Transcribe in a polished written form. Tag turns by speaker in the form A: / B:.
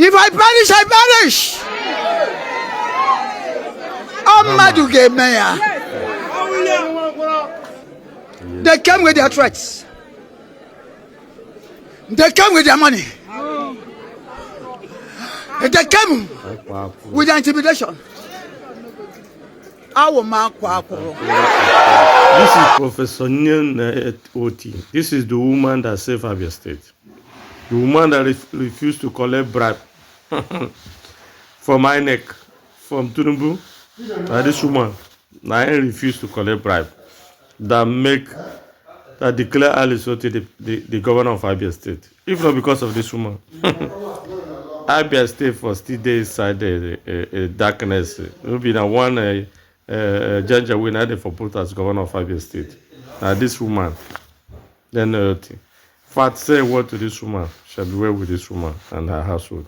A: If I perish, I perish. Amadu gave mayor. They came with their threats. They came with their money. They came with their intimidation.
B: This is Professor Nyen Oti. This is the woman that saved Abia State. The woman that refused to collect bribe from INEC, from Tinubu. This woman, I refused to collect bribe. That declare Alice Oti the governor of Abia State. If not because of this woman, Abia State for still day inside the darkness. It will be the one judge we had for put as governor of Abia State. Now this woman, then Fat say what to this woman shall be well with this woman and her household.